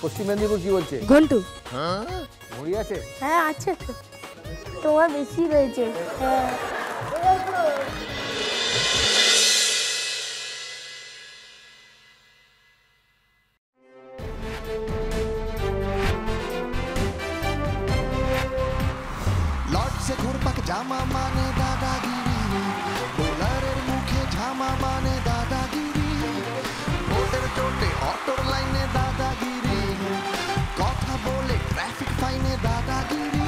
পশ্চিম মেদিনীপুর কি বলছে? ঘন্টু। মুড়ি আছে? হ্যাঁ আছে তো, তোমার বেশি রয়েছে। হ্যাঁ লর্ড সে ঘুরপাক জামা মানে দাদাগিরি, বোলারের মুখে ঝামা মানে দাদাগিরি, ভোটের চোটে অটোর লাইনে দাদাগিরি, কথা বলে ট্রাফিক ফাইনে দাদাগিরি,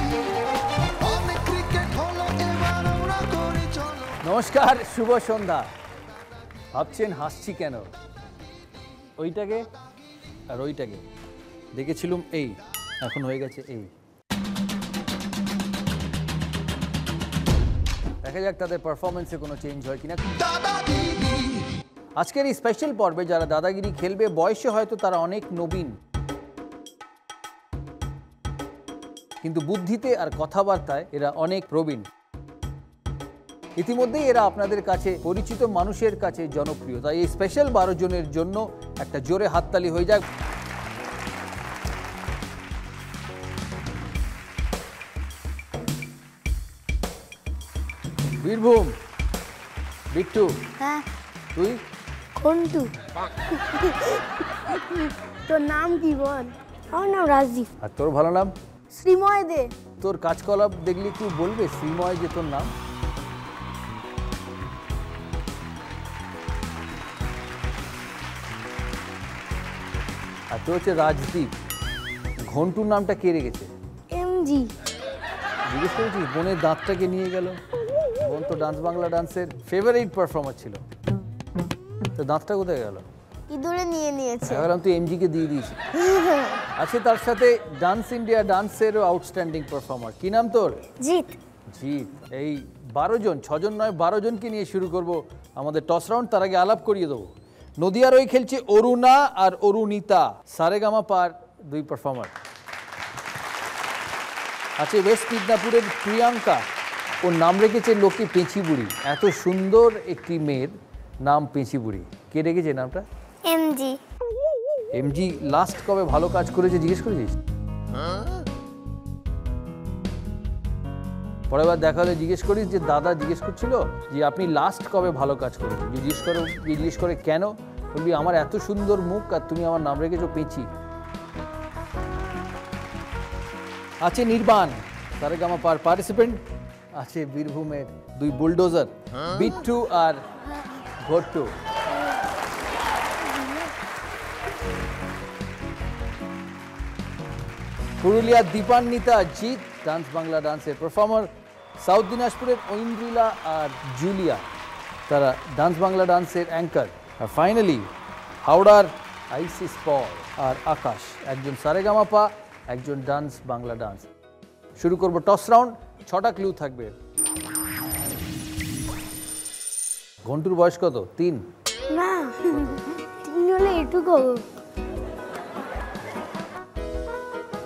অনেক ক্রিকেট হলো এবার আমরা করি চলো। নমস্কার, শুভ সন্ধ্যা। ভাবছেন হাসছি কেন? ওইটাকে আর ওইটাকে দেখেছিলাম এই, এখন হয়ে গেছে এই। দেখা যাক তাদের পারফরমেন্সে কোনো চেঞ্জ হয় কিনা। আজকের এই স্পেশাল পর্বে যারা দাদাগিরি খেলবে বয়সে হয়তো তারা অনেক নবীন, কিন্তু বুদ্ধিতে আর কথাবার্তায় এরা অনেক প্রবীণ। ইতিমধ্যেই এরা আপনাদের কাছে পরিচিত, মানুষের কাছে জনপ্রিয়। তাই এই স্পেশাল 12 জনের জন্য একটা জোরে হাততালি হয়ে যাক। বীরভূম, বিট্টু। হ্যাঁ তুই? ঘন্টু। তোর নাম কি বল? আমার নাম রাজদীপ। আর তোর ভালো নাম? শ্রীময় দে। তোর কাজকলাপ দেখলি একটু বলবে শ্রীময় যে তোর নাম? আর তোর হচ্ছে রাজদীপ। ঘন্টুর নামটা কে রেখেছে? এমজি। জিজ্ঞেস করেছিস? বোনের দাঁতটাকে নিয়ে গেল। বোন তো ডান্স বাংলা ডান্সের ফেভারিট পারফর্মার ছিল, তো দাঁতটা কোথায় গেল? ইঁদুরে নিয়ে নিয়েছে। ভাবলাম তুই এমজিকে দিয়ে দিয়েছি। আছে তার সাথে ডান্স ইন্ডিয়া ডান্সেরও আউটস্ট্যান্ডিং পারফর্মার। কি নাম তোর? জিৎ। জিৎ। এই 12 জন, 6 জন নয় 12 জনকে নিয়ে শুরু করব আমাদের টস রাউন্ড। তার আগে আলাপ করিয়ে দেবো, নদিয়ার ওই খেলছে অরুণা আর অরুণিতা, সারেগামা পার 2 পারফর্মার। আছে ওয়েস্ট মিদনাপুরের প্রিয়াঙ্কা, ওর নাম রেখেছে লোকে পেঁচি বুড়ি। এত সুন্দর একটি মেয়ের নাম পেঁচি বুড়ি, কে রেখেছে নামটা? এমজি। এমজি লাস্ট কবে ভালো কাজ করেছে জিজ্ঞেস করেছিস? পরের বার দেখা হলে জিজ্ঞেস করিস যে দাদা জিজ্ঞেস করছিল যে আপনি লাস্ট কবে ভালো কাজ করেছেন। জিজ্ঞেস করে কেন, বলবি আমার এত সুন্দর মুখ আর তুমি আমার নাম রেখেছো পেঁচি। আছে নির্বাণ, সারেগামা পার পার্টিসিপেন্ট। আছে বীরভূমের 2 বুলডোজার, বিট্টু আর ঘট্টু। পুরুলিয়ার দীপান্বিতা, জিৎ ডান্স বাংলা ডান্সের পারফর্মার। সাউথ দিনাজপুরের ঐন্দ্রিলা আর জুলিয়া, তারা ডান্স বাংলা ডান্সের অ্যাঙ্কার। আর ফাইনালি হাওড়ার আইসিস পল আর আকাশ, একজন সারেগামাপা, একজন ডান্স বাংলা ডান্স। শুরু করব টস রাউন্ড। 6টা ক্লু থাকবে। ঘন্টুর বয়স কত? 3? না, 3 হলে এটুকু।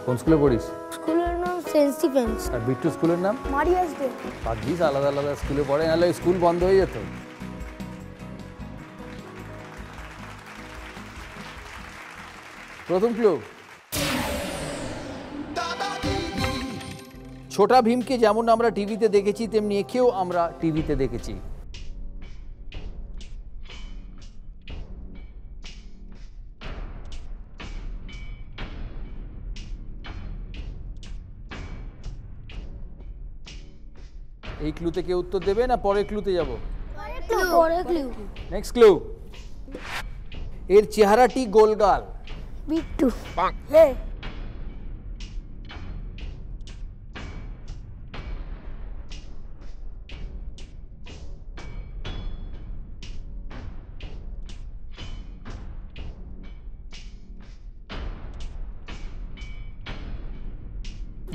কোন স্কুলে পড়িস? স্কুলের নাম সেন্ট স্টিফেন্স। আর বিট্টু স্কুলের নাম? Maria's day. ভাগ্যিস আলাদা আলাদা স্কুলে পড়ে, নাহলে স্কুল বন্ধ হয়ে যেত। প্রথম ক্লু, ছোটা ভীমকে যেমন আমরা টিভিতে দেখেছি তেমনি একেও আমরা টিভিতে দেখেছি। এই ক্লুতে কেউ উত্তর দেবে না পরের ক্লুতে যাব? পরের ক্লু। নেক্সট ক্লু, এর চেহারাটি গোলগাল। বিট্টু। হে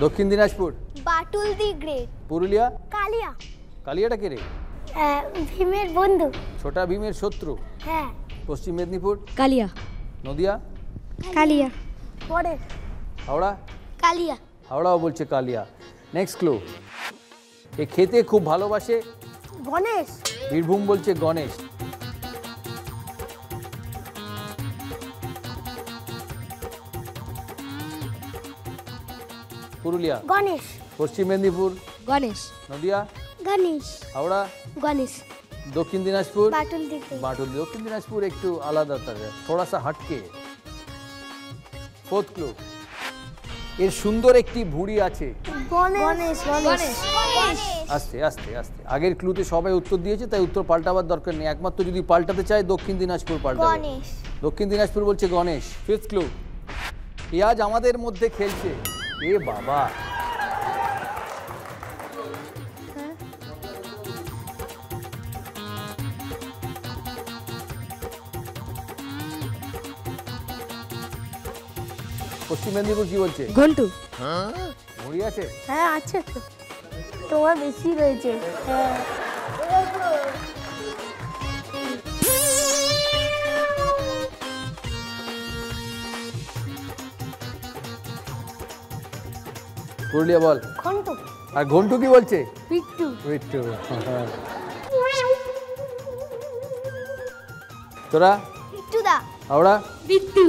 দক্ষিণ দিনাজপুর। Batul the great. পুরুলিয়া। কালিয়া। কালিয়াটা কে রে? ভীমের বন্ধু। ছোটা ভীমের শত্রু। হ্যাঁ। পশ্চিম মেদিনীপুর। কালিয়া। নদিয়া। কালিয়া। পরে হাওড়া। কালিয়া। হাওড়াও বলছে কালিয়া। নেক্সট ক্লু, এ খেতে খুব ভালোবাসে। গণেশ। বীরভূম বলছে গণেশ। পুরুলিয়া, গণেশ, পশ্চিম মেদিনীপুর, গণেশ, নদিয়া, গণেশ, হাওড়া, गणेश, দক্ষিণ দিনাজপুর, बाटुल दिखे, বাটুল। দক্ষিণ দিনাজপুর একটু আলাদা, থোড়া সা হাটকে। ফোর্থ ক্লু, এর সুন্দর একটি ভুঁড়ি আছে। गणेश, गणेश, আস্তে আস্তে আস্তে, আগের ক্লুতে সবাই উত্তর দিয়েছে, তাই উত্তর পাল্টাবার দরকার নেই। একমাত্র যদি পাল্টাতে চায় দক্ষিণ দিনাজপুর পাল্টাবে। गणेश, দক্ষিণ দিনাজপুর বলছে গণেশ। ফিফথ ক্লু, এ আজ আমাদের মধ্যে খেলছে। এ বাবা, পশ্চিম মেদিনীপুর কি বলছে? घंटू, ভুঁড়ি আছে? হ্যাঁ আছে তো, তোমার বেশি রয়েছে। হ্যাঁ, পুরুলিয়া বল। ঘন্টু, আর ঘন্টু কি বলছে? বিট্টু, বিট্টু। তোরা? বিট্টু দা, হাওড়া, বিট্টু,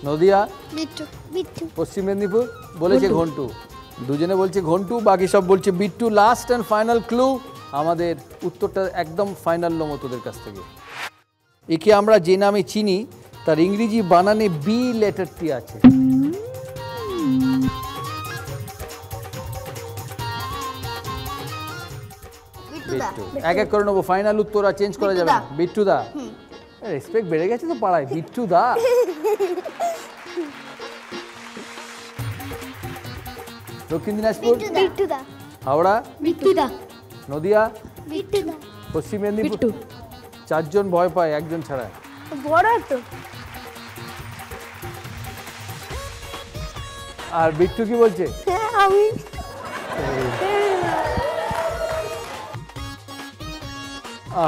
নদিয়া, বিট্টু, বিট্টু, পশ্চিম মেদিনীপুর বলেছে ঘন্টু। দুজনে বলছে ঘন্টু, বাকি সব বলছে Bittu. Last and final clue, আমাদের উত্তরটা একদম ফাইনাল নমো তোদের কাছ থেকে। একে আমরা যে নামে চিনি তার ইংরেজি বানানে বি লেটারটি আছে। বিট্টু দা, বিট্টু। এক এক করে নেবো, ফাইনাল উত্তর আর চেঞ্জ করা যাবে না। বিট্টু দা, রেসপেক্ট বেড়ে গেছে তো পাড়ায়। বিট্টু দা। দক্ষিণ দিনাজপুর, বিট্টু দা, হাওড়া, বিট্টু দা, নদিয়া, বিট্টু দা, পশ্চিম মেদিনীপুর। চারজন ভয় পায় একজন ছাড়া। বড় তো, আর বিট্টু কি বলছে? আমি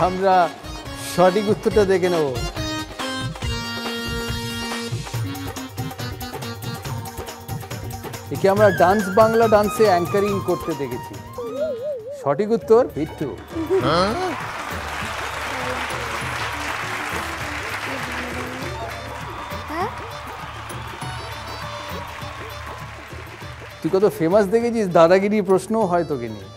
আমরা সঠিক উত্তরটা দেখে নেব। একে আমরা ডান্স বাংলা ডান্সে অ্যাঙ্কারিং করতে দেখেছি। সঠিক উত্তর বিট্টু। তুই কত ফেমাস দেখেছিস, দাদাগিরি প্রশ্নও হয় তোকে নিয়ে।